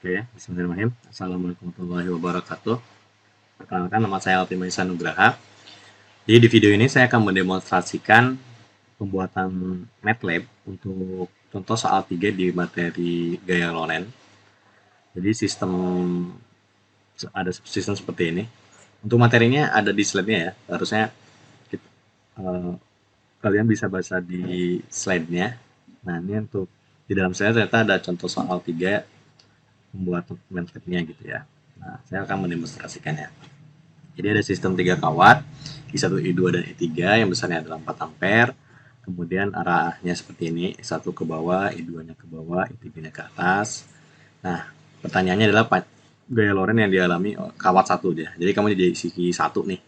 Oke, bismillahirrahmanirrahim. Assalamualaikum warahmatullahi wabarakatuh. Perkenalkan, nama saya Alpi Maisa Nugraha. Jadi di video ini saya akan mendemonstrasikan pembuatan MATLAB untuk contoh soal 3 di materi gaya Lorentz. Jadi ada sistem seperti ini. Untuk materinya ada di slide-nya ya. Harusnya eh, kalian bisa baca di slide-nya. Nah, ini untuk di dalam slide ternyata ada contoh soal 3 membuat MATLAB-nya gitu ya. Nah, saya akan mendemonstrasikannya. Jadi ada sistem 3 kawat, I1, I2, dan I3 yang besarnya adalah 4 ampere. Kemudian arahnya seperti ini, I1 ke bawah, I2-nya ke bawah, I3-nya ke atas. Nah, pertanyaannya adalah gaya Lorentz yang dialami kawat 1 dia. Jadi kamu jadi sisi 1 nih.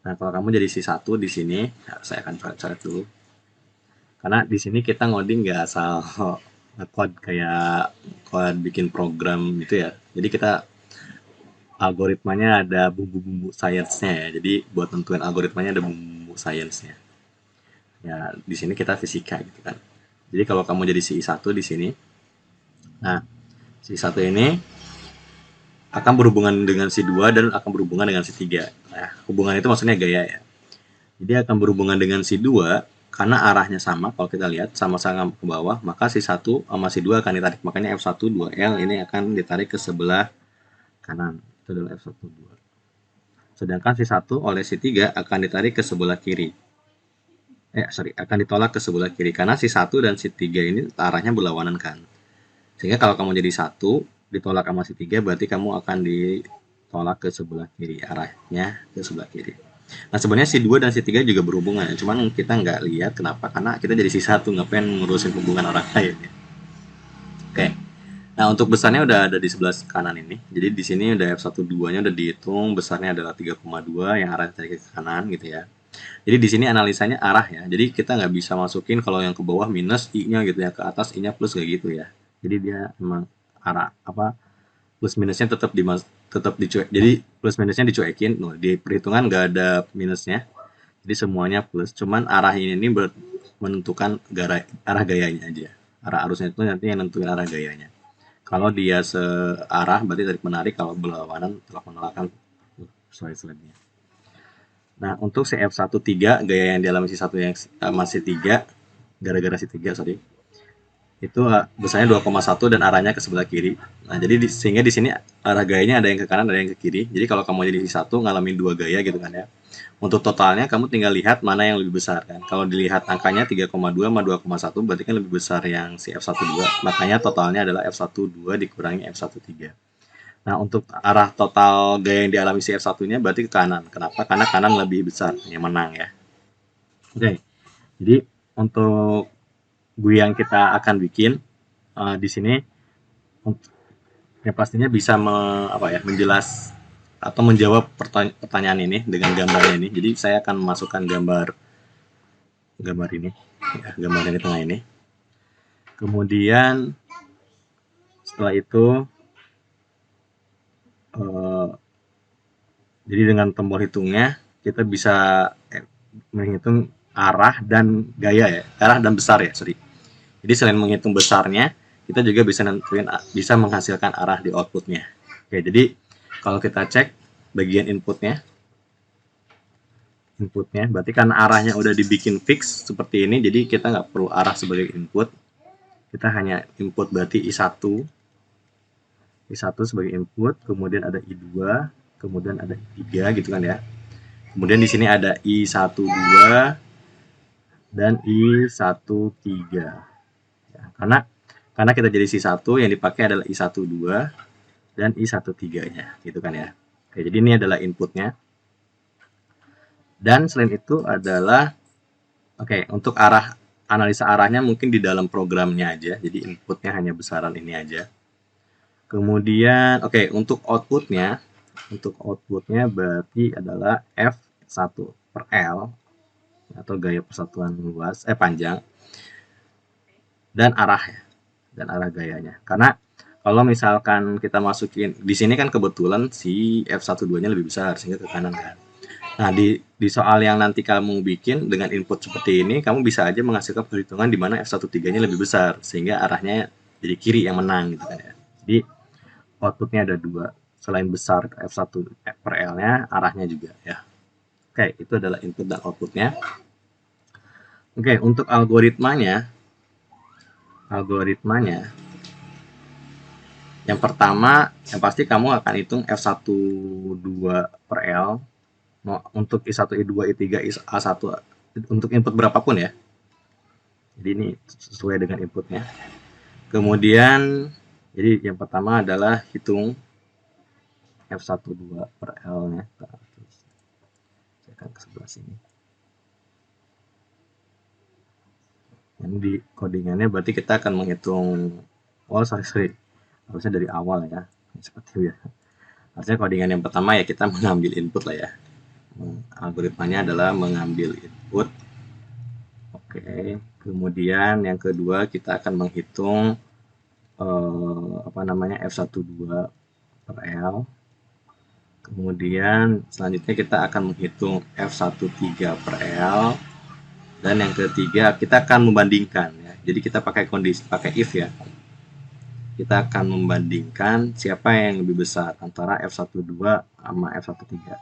Nah, kalau kamu jadi sisi 1 di sini, saya akan coret dulu. Karena di sini kita ngoding nggak asal ngekode kayak kode bikin program gitu ya. Jadi kita algoritmanya ada bumbu-bumbu sainsnya ya. Jadi buat tentuin algoritmanya ada bumbu sainsnya. Ya, di sini kita fisika gitu kan. Jadi kalau kamu jadi si I1 di sini, nah, si I1 ini akan berhubungan dengan si 2 dan akan berhubungan dengan si 3. Nah, hubungan itu maksudnya gaya ya. Jadi akan berhubungan dengan si 2 karena arahnya sama. Kalau kita lihat sama-sama ke bawah, maka si 1 sama si 2 akan ditarik. Makanya F1 2L ini akan ditarik ke sebelah kanan. Itu adalah F1 2. Sedangkan si 1 oleh si 3 akan ditarik ke sebelah kiri. Akan ditolak ke sebelah kiri karena si 1 dan si 3 ini arahnya berlawanan kan. Sehingga kalau kamu jadi 1 ditolak sama si 3 berarti kamu akan ditolak ke sebelah kiri, arahnya ke sebelah kiri. Nah, sebenarnya si 2 dan si 3 juga berhubungan, cuman kita nggak lihat kenapa, karena kita jadi si 1 ngapain ngurusin hubungan orang lain ya. Oke. Nah, untuk besarnya udah ada di sebelah kanan ini. Jadi di sini udah F1 2-nya udah dihitung, besarnya adalah 3,2 yang arahnya ke kanan gitu ya. Jadi di sini analisanya arah ya. Jadi kita nggak bisa masukin kalau yang ke bawah minus I-nya gitu ya, ke atas I-nya plus kayak gitu ya. Jadi dia memang arah plus minusnya tetap dicuek. Jadi plus minusnya dicuekin. Di perhitungan nggak ada minusnya. Jadi semuanya plus. Cuman arah ini menentukan arah gayanya aja. Arah arusnya itu nanti yang nentuin arah gayanya. Kalau dia searah berarti tarik menarik, kalau berlawanan tolak menolakkan. Slide-nya. Nah, untuk CF13 gaya yang dialami si 1 yang masih 3 gara-gara si 3 sorry. Itu besarnya 2,1 dan arahnya ke sebelah kiri. Nah, jadi sehingga di sini arah gayanya ada yang ke kanan, ada yang ke kiri. Jadi kalau kamu jadi si 1 ngalamin 2 gaya gitu kan ya. Untuk totalnya kamu tinggal lihat mana yang lebih besar kan. Kalau dilihat angkanya 3,2 sama 2,1 berarti kan lebih besar yang si F12. Makanya totalnya adalah F12 dikurangi F13. Nah, untuk arah total gaya yang dialami si F1-nya berarti ke kanan. Kenapa? Karena kanan lebih besar yang menang ya. Oke. Jadi untuk GUI yang kita akan bikin di sini ya pastinya bisa menjelas atau menjawab pertanyaan ini dengan gambarnya ini. Jadi saya akan memasukkan gambar ini, ya, gambar yang di tengah ini. Kemudian setelah itu jadi dengan tombol hitungnya kita bisa menghitung arah dan gaya ya, arah dan besar ya, sorry. Jadi selain menghitung besarnya, kita juga bisa menghasilkan arah di outputnya. Oke, jadi kalau kita cek bagian inputnya berarti kan arahnya udah dibikin fix seperti ini, jadi kita nggak perlu arah sebagai input, kita hanya input berarti I1 sebagai input, kemudian ada I2, kemudian ada I3 gitu kan ya. Kemudian di sini ada I12 dan I13 ya, karena kita jadi I1 yang dipakai adalah I12 dan I13-nya gitu kan ya. Oke, jadi ini adalah inputnya. Dan selain itu adalah untuk analisa arahnya mungkin di dalam programnya aja. Jadi inputnya hanya besaran ini aja. Kemudian untuk outputnya berarti adalah F1 per L atau gaya persatuan panjang dan arah gayanya. Karena kalau misalkan kita masukin di sini kan kebetulan si F12-nya lebih besar sehingga ke kanan kan. Nah, di soal yang nanti kamu bikin dengan input seperti ini, kamu bisa aja menghasilkan perhitungan di mana F13-nya lebih besar sehingga arahnya jadi kiri yang menang gitu kan ya. Jadi outputnya ada dua. Selain besar F1 per L-nya, arahnya juga ya. Oke, itu adalah input dan outputnya. Oke, untuk algoritmanya, yang pertama, yang pasti kamu akan hitung F12 per L. Untuk I1, I2, I3, A1, untuk input berapapun ya. Jadi ini sesuai dengan inputnya. Kemudian, jadi yang pertama adalah hitung F12 per L-nya. Saya akan ke sebelah sini. Ini di codingannya berarti kita akan menghitung, sorry, harusnya dari awal ya, seperti itu ya. Harusnya codingan yang pertama ya kita mengambil input lah ya. Algoritmanya adalah mengambil input. Oke, kemudian yang kedua kita akan menghitung F12 per L. Kemudian selanjutnya kita akan menghitung F13 per L. Dan yang ketiga kita akan membandingkan ya. Jadi kita pakai kondisi, pakai if ya. Kita akan membandingkan siapa yang lebih besar antara F12 sama F13.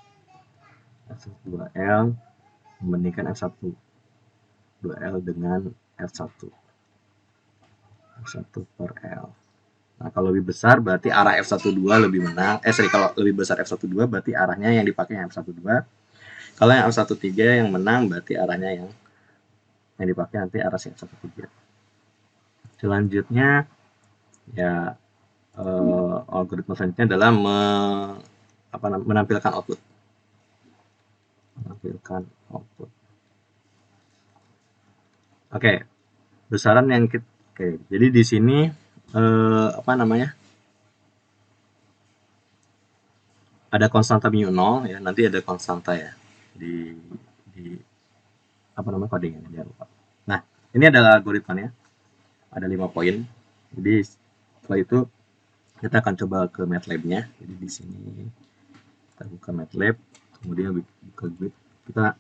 F12L membandingkan F12L dengan F1 per L. Nah, kalau lebih besar berarti arah F12 lebih menang. Kalau lebih besar F12 berarti arahnya yang dipakai yang F12. Kalau yang F13 yang menang berarti arahnya yang dipakai nanti arah F13. Selanjutnya ya algoritma selanjutnya adalah menampilkan output. Oke, besaran yang kita, jadi di sini ada konstanta mu 0 ya, nanti ada konstanta ya di codingannya, jangan lupa. Nah, ini adalah algoritmanya, ada 5 poin. Jadi setelah itu kita akan coba ke MATLAB-nya. Jadi di sini kita buka MATLAB, kemudian buka grid. Kita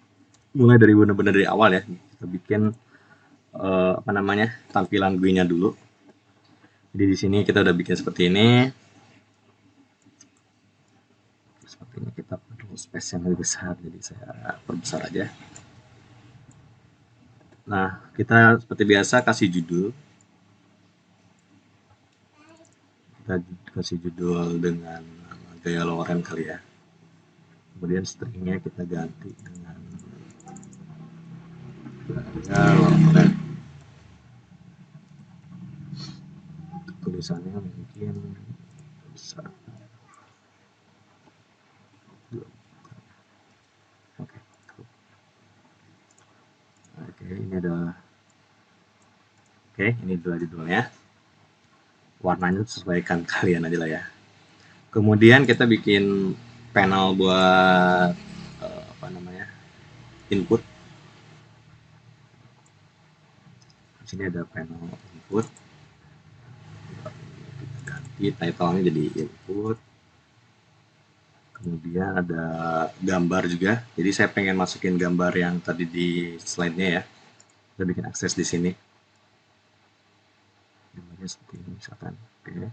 mulai dari benar-benar dari awal ya. Kita bikin tampilan GUI-nya dulu. Jadi di sini kita udah bikin seperti ini. Seperti ini, kita perlu space yang lebih besar, jadi saya perbesar aja. Nah, kita seperti biasa kasih judul. Kita kasih judul dengan gaya Loren kali ya. Kemudian stringnya kita ganti dengan gaya Loren. Tulisannya mungkin besar. Oke, ini adalah ini adalah judulnya. Warnanya sesuaikan kalian aja lah ya. Kemudian kita bikin panel buat input. Di sini ada panel input. Kita ganti title-nya jadi input. Kemudian ada gambar juga. Jadi saya pengen masukin gambar yang tadi di slide-nya ya. Kita bikin akses di sini. Gambarnya seperti ini misalkan. Oke.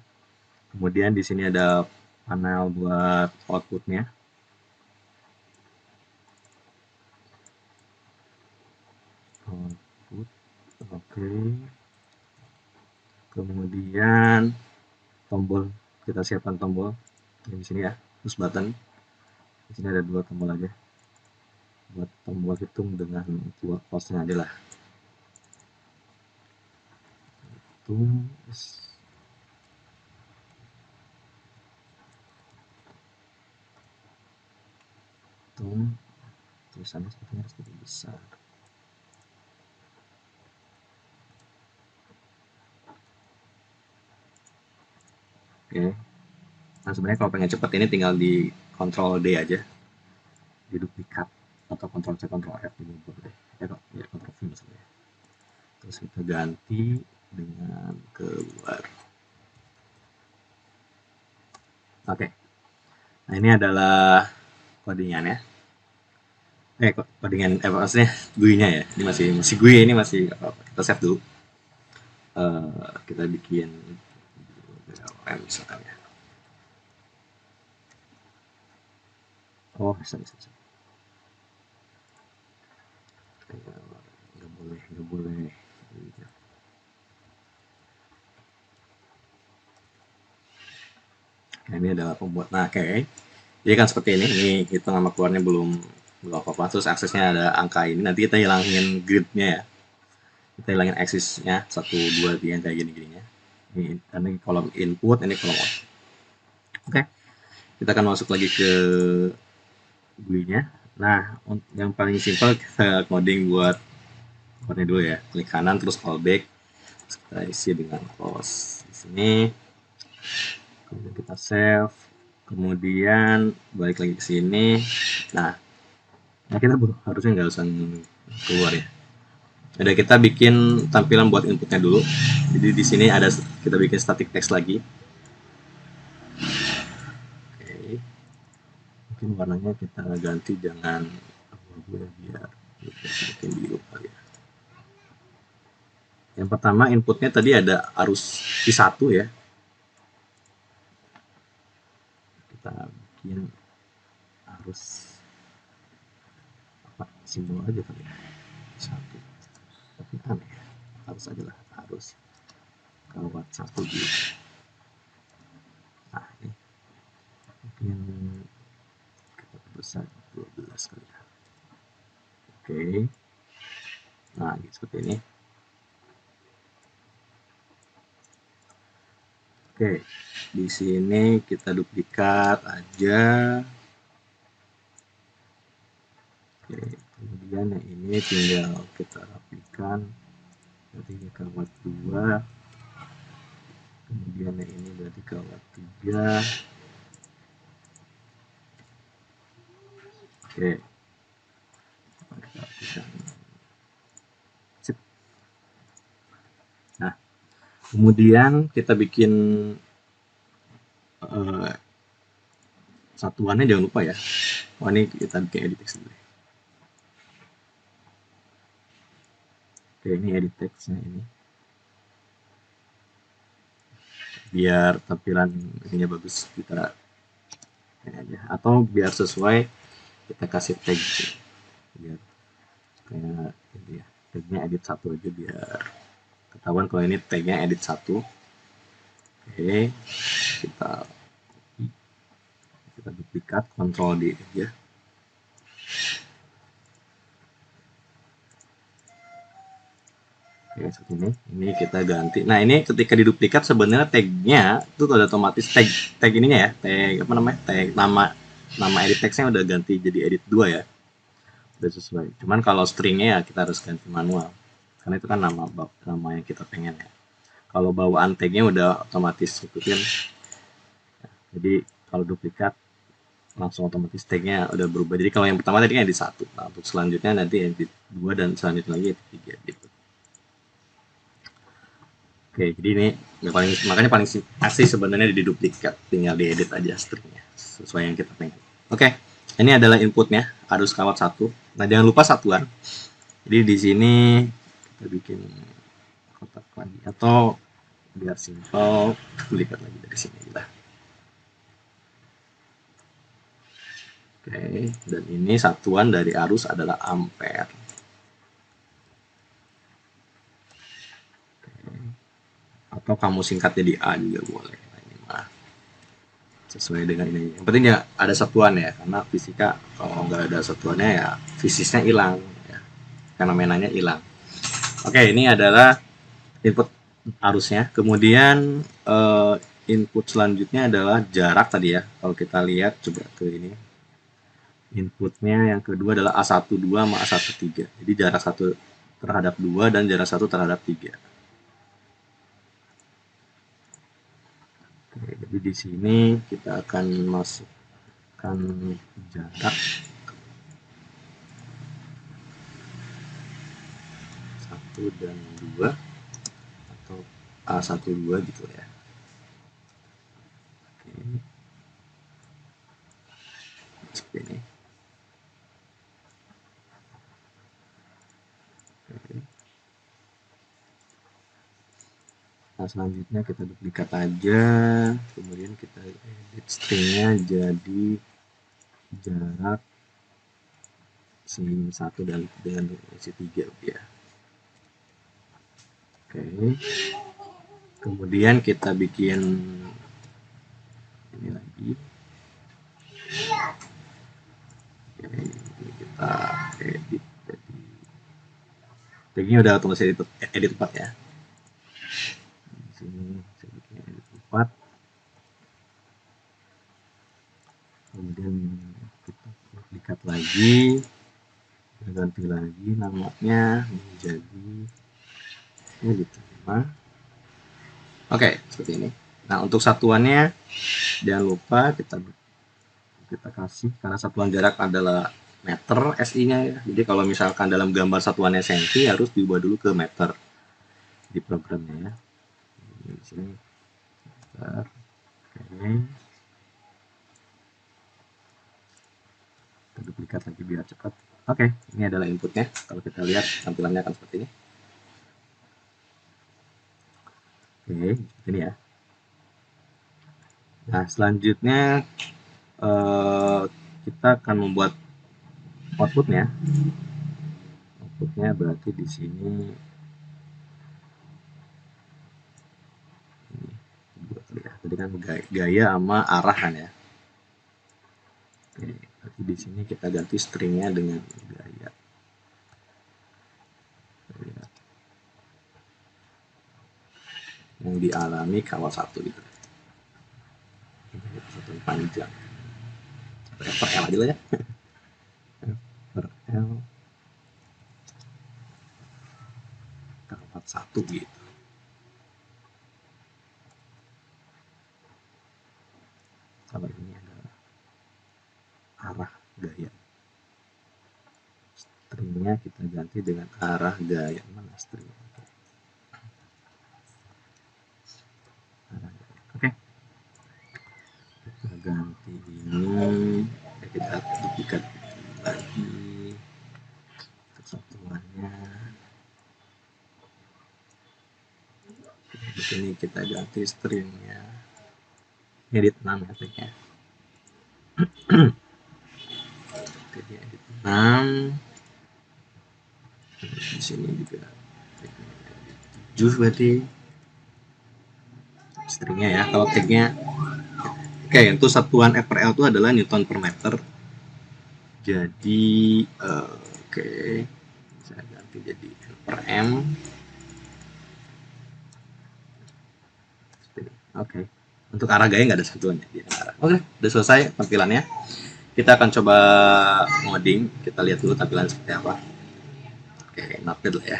Kemudian di sini ada panel buat output-nya. Output. Oke. Kemudian tombol, kita siapkan tombol di sini ya, push button. Di sini ada 2 tombol aja. Buat tombol hitung dengan pause-nya aja lah. Hitung. Hitung. Tulisannya sepertinya harus lebih besar. Oke. Nah, sebenarnya kalau pengen cepat ini tinggal di Ctrl D aja. Di duplikat atau Ctrl C Ctrl F ini boleh. Ya Ctrl V maksudnya. Terus kita ganti dengan keluar. Oke. Nah, ini adalah codingannya. Codingan maksudnya GUI-nya ya. Ini masih GUI, ini masih kita save dulu. Kita bikin misalkan ya. Oh, bisa, bisa, bisa. Nggak boleh, nggak boleh. Nah, ini adalah pembuat. Nah, oke. Jadi kan seperti ini. Ini hitung nama keluarnya belum apa-apa. Terus aksesnya ada angka ini. Nanti kita hilangin gridnya ya. Kita hilangin aksesnya satu, dua, tiga kayak gini-gininya. Ini kolom input, ini kolom output. Oke. Kita akan masuk lagi ke GUI-nya. Nah, yang paling simpel kita coding buat ini dulu ya. Klik kanan terus callback. Terus kita isi dengan close di sini. Kemudian kita save. Kemudian balik lagi ke sini. Nah, kita harusnya nggak usah keluar ya. Ada kita bikin tampilan buat inputnya dulu. Jadi di sini ada kita bikin static text lagi. Oke. Mungkin warnanya kita ganti jangan abu-abu ya biar bikin biru kali ya. Yang pertama inputnya tadi ada arus I1 ya. Kita bikin arus apa simbol aja kali ya. Satu. Tapi aneh. Harus aja lah harus kawat satu gitu. Nah ini mungkin kita besar 12 kali ya. Oke. Nah gitu seperti ini. Oke, di sini kita duplikat aja. Oke, kemudian yang ini tinggal kita rapikan. Berarti ini kawat 2. Kemudian yang ini berarti kawat 3. Oke, kita rapikan. Sip. Nah, kemudian kita bikin satuannya jangan lupa ya. Oh ini kita bikin edit text dulu. Oke, ini edit textnya ini. Biar tampilan ininya bagus kita ini aja. Atau biar sesuai kita kasih tag gitu. Biar kayak ini ya. Tagnya edit 1 aja biar ketahuan kalau ini tagnya edit 1. Oke, kita duplikat, Ctrl D aja. Oke, seperti ini. Ini kita ganti. Nah, ini ketika diduplikat sebenarnya tagnya itu udah otomatis tag ininya ya, tag apa namanya? Tag nama edit textnya udah ganti jadi edit 2 ya. Udah sesuai. Cuman kalau stringnya ya kita harus ganti manual. Karena itu kan nama yang kita pengen ya. Kalau bawaan tagnya udah otomatis ikutin. Jadi kalau duplikat langsung otomatis tagnya udah berubah. Jadi kalau yang pertama tadi kan edit 1. Nah, untuk selanjutnya nanti edit 2 dan selanjutnya lagi edit 3 gitu. Oke, jadi ini makanya paling asli sebenarnya diduplikat, tinggal diedit aja stringnya sesuai yang kita pengen. Oke, ini adalah inputnya arus kawat 1. Nah jangan lupa satuan. Jadi di sini kita bikin kotak lagi atau biar simple duplikat lagi dari sini lah. Oke, dan ini satuan dari arus adalah ampere. Atau kamu singkatnya di A juga boleh. Nah, ini mah sesuai dengan ini. Yang penting ya ada satuan ya, karena fisika kalau nggak ada satuannya ya fisiknya hilang, ya. Fenomenanya hilang. Oke, ini adalah input arusnya. Kemudian input selanjutnya adalah jarak tadi ya. Kalau kita lihat coba ke ini. Inputnya yang kedua adalah A12 sama A13. Jadi jarak 1 terhadap 2 dan jarak 1 terhadap 3. Oke, jadi di sini kita akan masukkan jarak 1 dan 2 atau A12 gitu ya. Oke. Seperti ini. Oke. Nah, selanjutnya kita duplikat aja, kemudian kita edit stringnya jadi jarak sin 1 dan dengan dimensi 3 ya. Oke. Kemudian kita bikin ini lagi. Oke, ini kita edit. Jadi ini udah otomatis edit 4 ya. Di sini saya bikin edit 4. Kemudian kita duplikat lagi, ganti lagi namanya menjadi edit 5. Oke, seperti ini. Nah, untuk satuannya jangan lupa kita kasih, karena satuan jarak adalah meter SI-nya ya. Jadi kalau misalkan dalam gambar satuannya senti harus diubah dulu ke meter di programnya ya. Di sini meter. Oke. Kita duplikat lagi biar cepat. Oke, ini adalah inputnya. Kalau kita lihat tampilannya akan seperti ini. Oke, ini ya. Nah, selanjutnya kita akan membuat outputnya. Outputnya berarti di sini ya. Tadi kan gaya sama arah kan ya. Oke, berarti di sini kita ganti stringnya dengan gaya. Yang dialami kawal 1 gitu. Satu panjang. Per L aja lah ya. Per L kawal 1 gitu. Kalau ini adalah arah gaya. Stringnya kita ganti dengan arah gaya. Mana string? Oke. Kita ganti ini. Kita duplikat lagi untuk satuannya. Di sini kita ganti stringnya. Edit 6 ya tagnya. Oke, edit 6. Di sini juga 7 berarti stringnya ya. Kalau tagnya oke, untuk satuan F per L itu adalah Newton per meter. Jadi oke, saya ganti jadi N per M. Oke, untuk arah gaya nggak ada satuannya. Oke, udah selesai tampilannya. Kita akan coba ngoding. Kita lihat dulu tampilan seperti apa. Oke, not bad lah ya.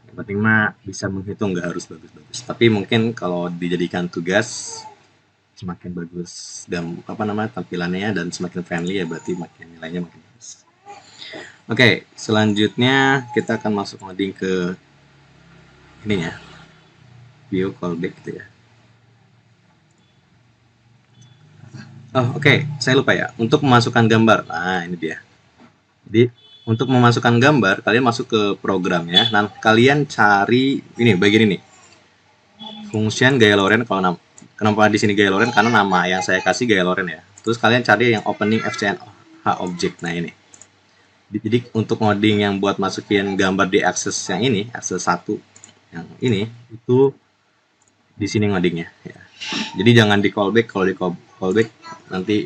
Yang penting mah bisa menghitung, nggak harus bagus-bagus. Tapi mungkin kalau dijadikan tugas semakin bagus dan tampilannya dan semakin friendly ya berarti makin nilainya makin bagus. Oke, selanjutnya kita akan masuk ngoding ke ini ya, view callback gitu ya. Oh oke, saya lupa ya untuk memasukkan gambar. Nah ini dia. Jadi untuk memasukkan gambar kalian masuk ke programnya. Nah kalian cari ini bagian ini. Function gaya Lorentz. Kalau kenapa di sini gaya Lorentz? Karena nama yang saya kasih gaya Lorentz ya. Terus kalian cari yang opening FCNH object. Nah ini. Jadi untuk ngoding yang buat masukin gambar di akses yang ini, akses 1 yang ini, itu di sini ngodingnya ya. Jadi jangan di callback. Kalau di callback nanti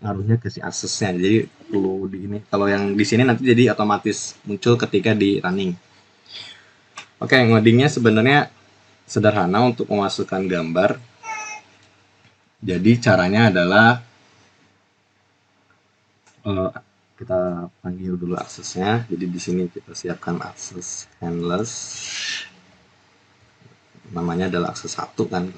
ngaruhnya ke si aksesnya. Jadi perlu di ini. Kalau yang di sini nanti jadi otomatis muncul ketika di running. Oke, ngodingnya sebenarnya sederhana untuk memasukkan gambar. Jadi caranya adalah kita panggil dulu aksesnya. Jadi di sini kita siapkan akses handlers. Namanya adalah akses 1 kan.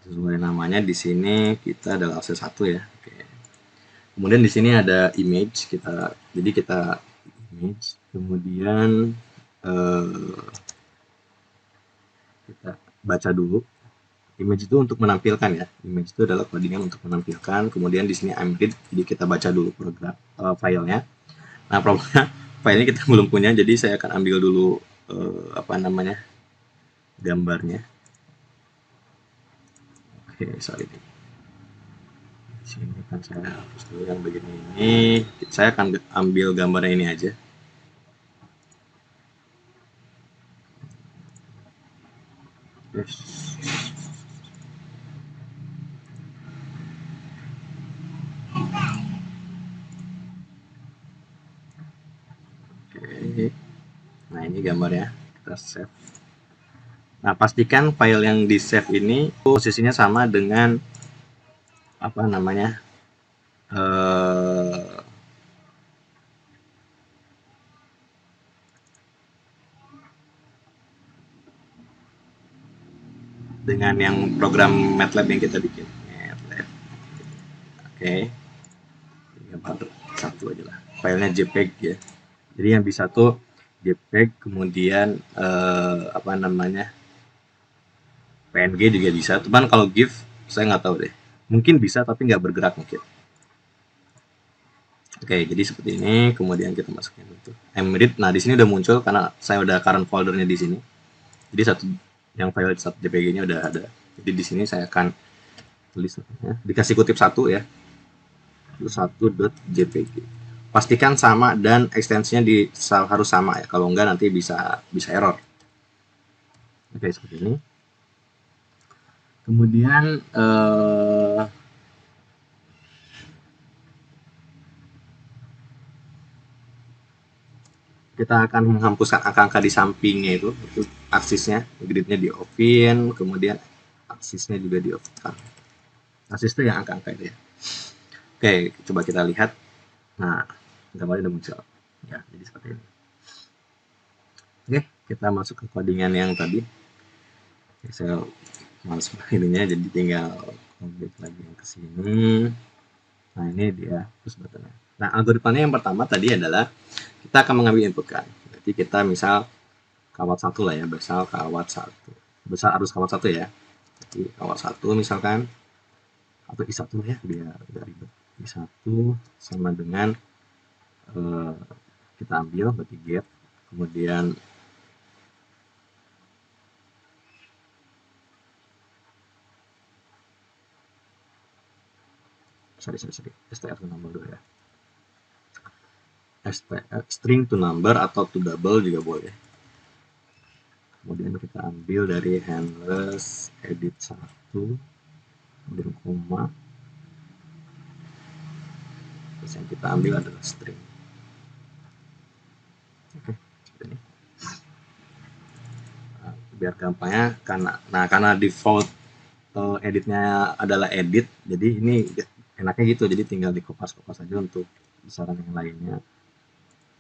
Sesuai namanya di sini kita adalah akses 1 ya. Oke. Kemudian di sini ada image jadi kita image, kemudian kita baca dulu. Image itu untuk menampilkan ya. Image itu adalah codingan untuk menampilkan. Kemudian di sini I'm read, jadi kita baca dulu program filenya. Nah, filenya kita belum punya, jadi saya akan ambil dulu gambarnya. sorry nih. Di sini kan saya hapus dulu yang begini ini. Saya akan ambil gambarnya ini aja. Yes. Oke. Nah, ini gambarnya. Kita save. Nah, pastikan file yang di save ini posisinya sama dengan apa namanya? eh dengan yang program MATLAB yang kita bikin. MATLAB. Oke. Gambar satu aja lah. Filenya JPEG ya. Jadi yang bisa tuh JPEG, kemudian apa namanya? PNG juga bisa. Cuman kalau GIF saya nggak tahu deh. Mungkin bisa tapi nggak bergerak mungkin. Oke, jadi seperti ini. Kemudian kita masukin itu mread. Nah, di sini udah muncul karena saya udah current foldernya di sini. Jadi satu yang file satu JPG-nya udah ada. Jadi di sini saya akan tulis ya. Dikasih kutip satu ya. Satu.jpg. Pastikan sama dan ekstensinya harus sama ya. Kalau enggak nanti bisa error. Oke, seperti ini. Kemudian kita akan menghapuskan angka-angka di sampingnya itu aksisnya, gridnya di offin, kemudian aksisnya juga di offkan. Aksis itu yang angka-angka itu ya. Oke, coba kita lihat. Nah, gambarnya udah muncul. Ya, jadi seperti ini. Oke, kita masuk ke codingan yang tadi. Oke, saya males ininya, jadi tinggal klik lagi yang ke sini. Nah, ini dia push buttonnya. Nah, algoritmanya yang pertama tadi adalah kita akan mengambil input kan. Jadi kita misal kawat satu lah ya, besar kawat satu. Besar arus kawat satu ya. Jadi kawat satu misalkan, atau I1 ya, biar tidak ribet. I1 sama dengan kita ambil berarti get, kemudian sorry str to number dulu ya, string to number atau to double juga boleh. Kemudian kita ambil dari handlers edit 1, kemudian koma, terus yang kita ambil adalah string. Oke, seperti ini. Nah, biar gampangnya karena default editnya adalah edit, jadi ini enaknya gitu, jadi tinggal dikopas-kopas aja untuk besaran yang lainnya.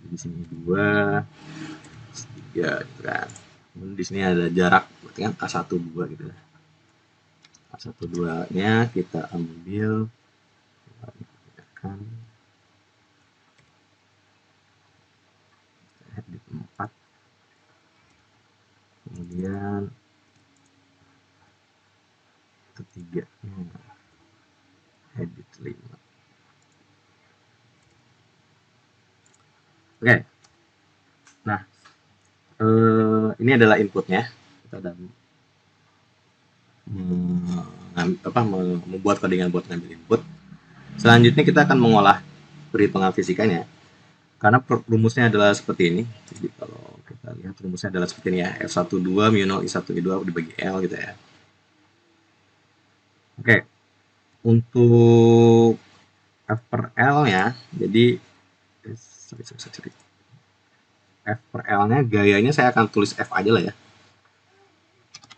Jadi di sini 2, 3 gitu kan. Kemudian di sini ada jarak, berarti kan A1 2 gitu. A1 2-nya kita ambil kan edit 4. Kemudian ketiganya edit 5. Oke. Nah, ini adalah inputnya. Kita ada membuat codingan buat ngambil input. Selanjutnya kita akan mengolah perhitungan fisikanya. Karena rumusnya adalah seperti ini. Jadi kalau kita lihat rumusnya adalah seperti ini ya. F12 mu 0 I1 I2 dibagi L gitu ya. Oke. Untuk F per L-nya, jadi F per L-nya gayanya saya akan tulis F aja lah ya.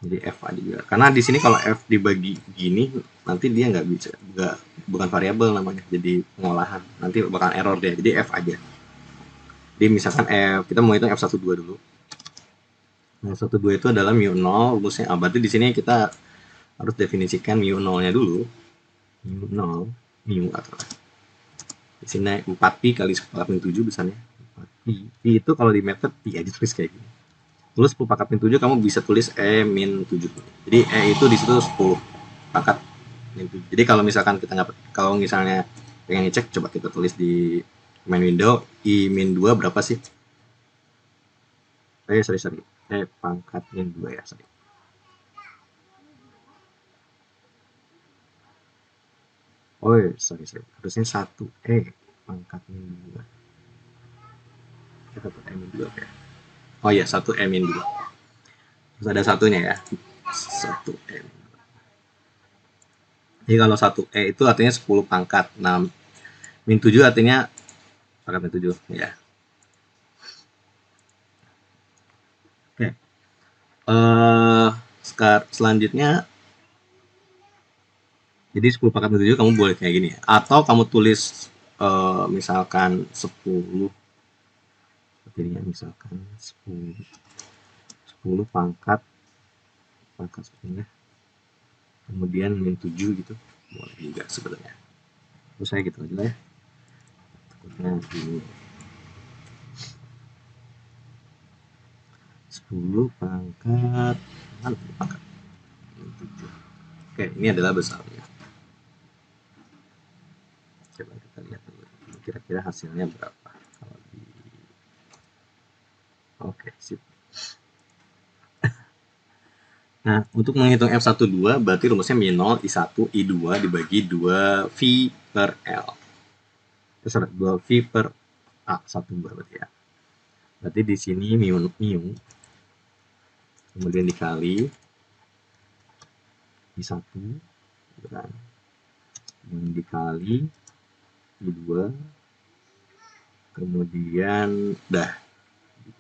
Jadi F aja juga. Karena di sini kalau F dibagi gini, nanti dia nggak bisa, bukan variabel namanya, jadi pengolahan. Nanti bakal error dia. Jadi F aja. Jadi misalkan F, kita mau hitung F12 dulu. Nah, F12 itu adalah mu 0, rumusnya. Berarti di sini kita harus definisikan mu 0-nya dulu. Mu 0, mu atau di sini 4pi kali 10⁻7 besarnya. 4pi. Pi itu kalau di meter pi aja tulis kayak gini. Terus 10⁻7 kamu bisa tulis E-7. Jadi E itu di situ 10 pangkat min 7. Jadi kalau misalkan kita nggak, kalau misalnya pengen ngecek, coba kita tulis di main window I-2 berapa sih? Sorry. E pangkat min 2 ya, sorry. Oh, sorry, sorry. Harusnya 1E pangkat min 2. 1E min 2 ya. Oh iya, 1E min 2. Terus ada satunya ya. 1E. Jadi kalau 1E itu artinya 10 pangkat. Nah, min 7 artinya pangkat min 7 ya. Oke. Selanjutnya, jadi 10 pangkat min 7 kamu boleh kayak gini ya. Atau kamu tulis misalkan 10, jadinya misalkan 10 pangkat sebenarnya, kemudian min 7 gitu, boleh juga sebenarnya. Terus saya gitu aja ya, takutnya ini 10 pangkat mana pangkat min 7. Oke, ini adalah besarnya. Coba kita lihat dulu kira-kira hasilnya berapa kalau di. Oke, sip. Nah, untuk menghitung F12 berarti rumusnya min 0 I1 I2 dibagi 2 V per L. Terus 2 V per A1 berarti ya. Berarti di sini mu kemudian dikali I1 gitu kan. Yang dikali I2 kemudian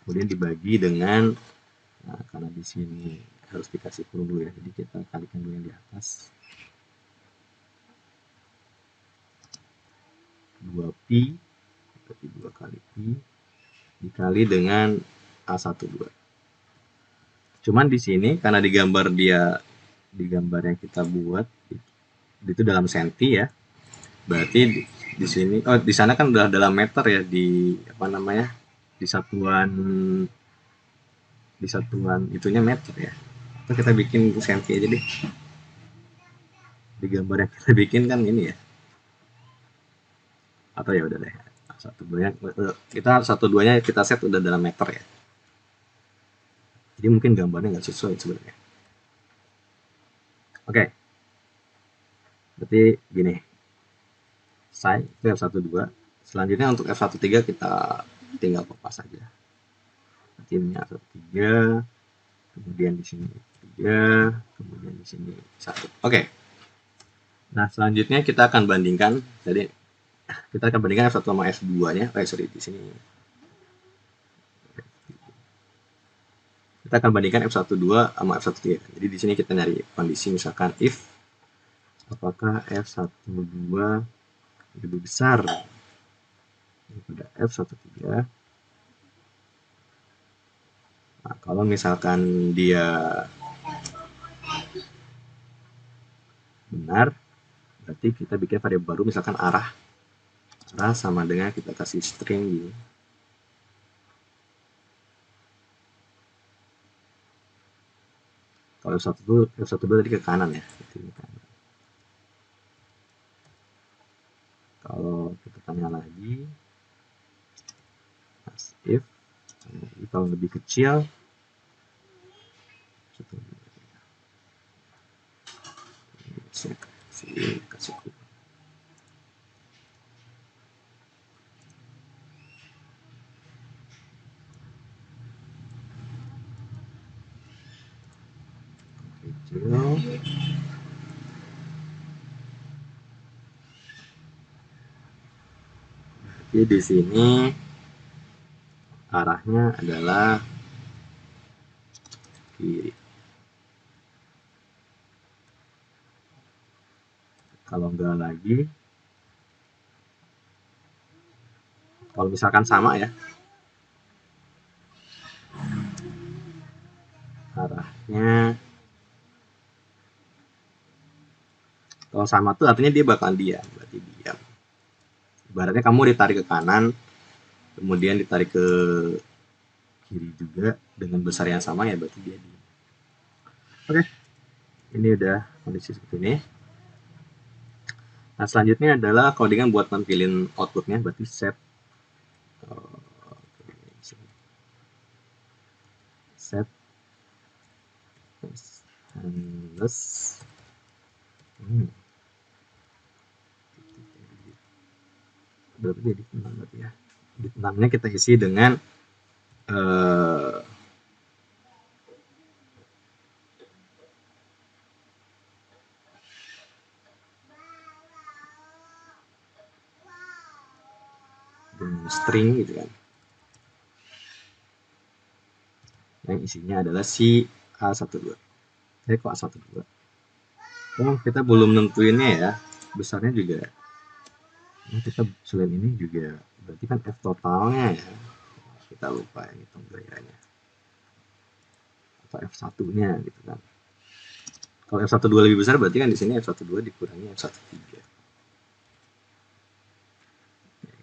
kemudian dibagi dengan, nah, karena di sini harus dikasih kurung dulu ya, jadi kita kalikan dulu yang di atas 2pi berarti 2 kali pi dikali dengan A12. Cuman di sini karena di gambar yang kita buat itu dalam senti ya, berarti di sini, oh di sana kan udah dalam meter ya, di apa namanya, di satuan itunya meter ya. Atau kita bikin senti aja deh, di gambar yang kita bikin kan ini ya, atau ya udah deh, satu duanya kita set udah dalam meter ya, jadi mungkin gambarnya nggak sesuai sebenarnya. Oke, berarti gini, psi itu F12. Selanjutnya untuk F13 kita tinggal kopas saja. Timnya F13, kemudian di sini 3, kemudian di sini 1. Oke. Nah, selanjutnya kita akan bandingkan, jadi kita akan bandingkan F1 sama F2-nya. Sorry, di sini. Kita akan bandingkan F12 sama F13. Jadi di sini kita nyari kondisi misalkan if apakah F12 lebih besar daripada F13. Nah, kalau misalkan dia benar, berarti kita bikin variabel baru, misalkan arah sama dengan kita kasih string gitu. Kalau F1 tadi ke kanan ya. Kalau kita tanya lagi, if kalau lebih kecil, kasih kecil. Jadi di sini arahnya adalah kiri. Kalau enggak lagi, kalau misalkan sama ya, arahnya kalau sama tuh artinya dia bakalan diam, berarti diam. Ibaratnya kamu ditarik ke kanan, kemudian ditarik ke kiri juga dengan besar yang sama ya, berarti dia diam. Oke, ini udah kondisi seperti ini. Nah, selanjutnya adalah codingan buat nampilin outputnya, berarti set endless berapa jadi 6 berarti ya. Di 6-nya kita isi dengan string gitu kan. Yang isinya adalah si A12. Kok A12? Oh, kita belum nentuinnya ya. Besarnya juga. Nah, kita selain ini juga berarti kan F totalnya ya. Kita lupa hitung gayanya. Atau F1-nya gitu kan. Kalau F12 lebih besar berarti kan di sini F12 dikurangi F13.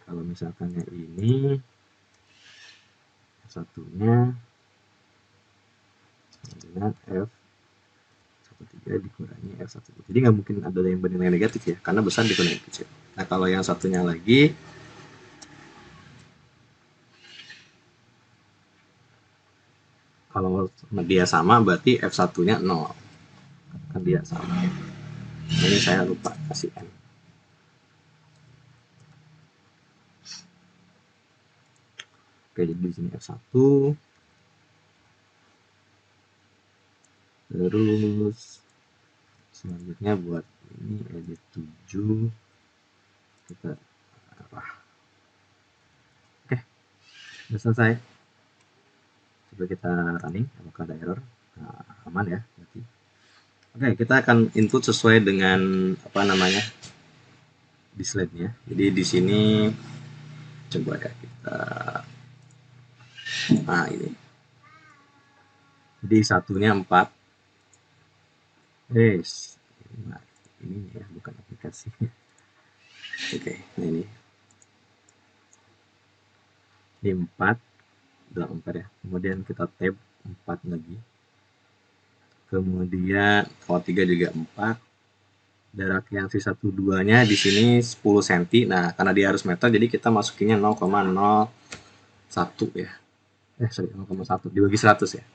Kalau misalkan yang ini F1-nya dengan F13 dikurangi F12. Jadi nggak mungkin ada yang bernilai negatif ya, karena besar dikurangi kecil. Nah, kalau yang satunya lagi, kalau dia sama berarti F1-nya 0. Kan dia sama. Ini saya lupa kasih N. Oke, jadi di sini F1. Terus selanjutnya buat ini edit 7 kita oke, udah selesai. Coba kita running, apakah ada error? Nah, aman ya berarti. Oke, kita akan input sesuai dengan apa namanya di slide-nya. Jadi di sini coba ya kita, nah ini. Jadi satunya 4. Nah, ini ya bukan aplikasi. Oke, nah ini 4 dalam 4 ya. Kemudian kita tab 4 lagi. Kemudian kalau 3 juga 4. Jarak yang sisa 2-nya di sini 10 cm. Nah, karena dia harus meter jadi kita masukinnya 0,01 ya. Sorry, 0,1 dibagi 100 ya.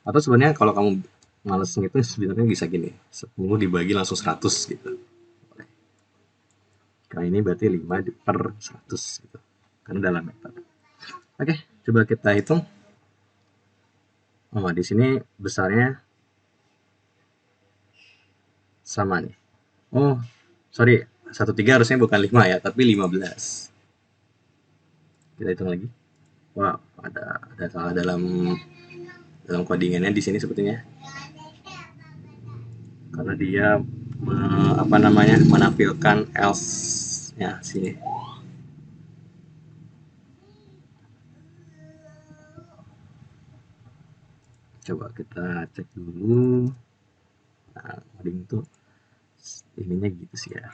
Atau sebenarnya kalau kamu males ngitung sebenarnya bisa gini, 10 dibagi langsung 100 gitu. Nah, ini berarti 5 per 100 gitu. Karena dalam meter. Oke, coba kita hitung. Oh, di sini besarnya sama nih. Oh, sorry, 13 harusnya bukan 5 ya, tapi 15. Kita hitung lagi. Wah, ada salah dalam codingannya di sini sepertinya. Karena dia apa namanya menampilkan else-nya sini. Coba kita cek dulu. Nah, coding tuh ininya gitu sih ya.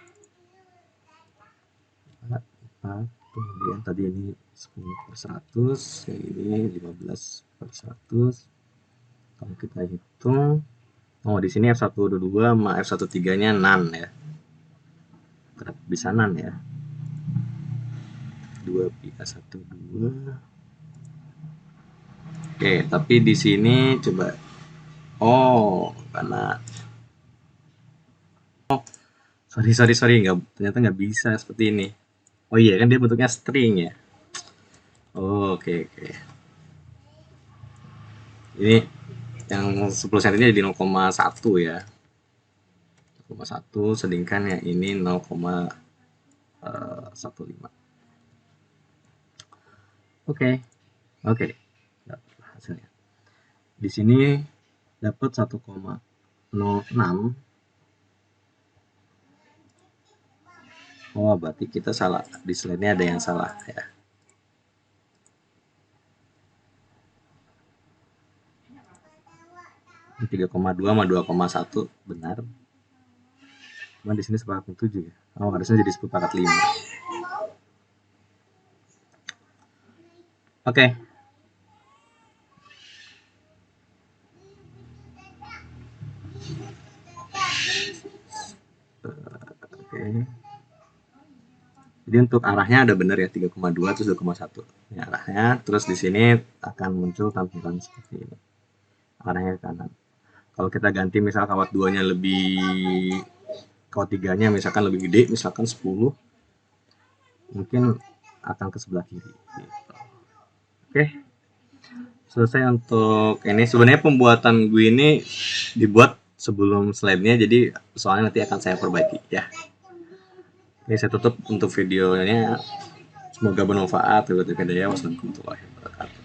4, kemudian tadi ini 10 per 100, yang ini 15 per 100. Kalau kita hitung, oh di sini F122 sama F13-nya none ya. Bisa none ya. 2 pi A12. Oke, tapi di sini coba. Oh, karena sorry ternyata nggak bisa seperti ini. Oh iya kan dia bentuknya string ya. Oh, oke. Ini yang 10 cm jadi 0,1 ya. 0,1 sedangkan yang ini 0,15. Oke. Dapat hasilnya. Di sini dapat 1,06. Oh, berarti kita salah. Di slide-nya ada yang salah ya. 3,2 sama 2,1 benar. Cuma di sini sepakat 7 ya. Oh, harusnya jadi sepakat 5. Oke. Jadi untuk arahnya ada benar ya 3,2 terus 2,1. Ini arahnya. Terus di sini akan muncul tampilan seperti ini. Arahnya ke kanan. Kalau kita ganti misal kawat 2-nya lebih, kawat 3-nya misalkan lebih gede, misalkan 10. mungkin akan ke sebelah kiri gitu. Oke, selesai untuk ini. Sebenarnya pembuatan gue ini dibuat sebelum slide-nya, jadi soalnya nanti akan saya perbaiki ya. Oke, saya tutup untuk videonya. Semoga bermanfaat. Wassalamualaikum warahmatullahi wabarakatuh.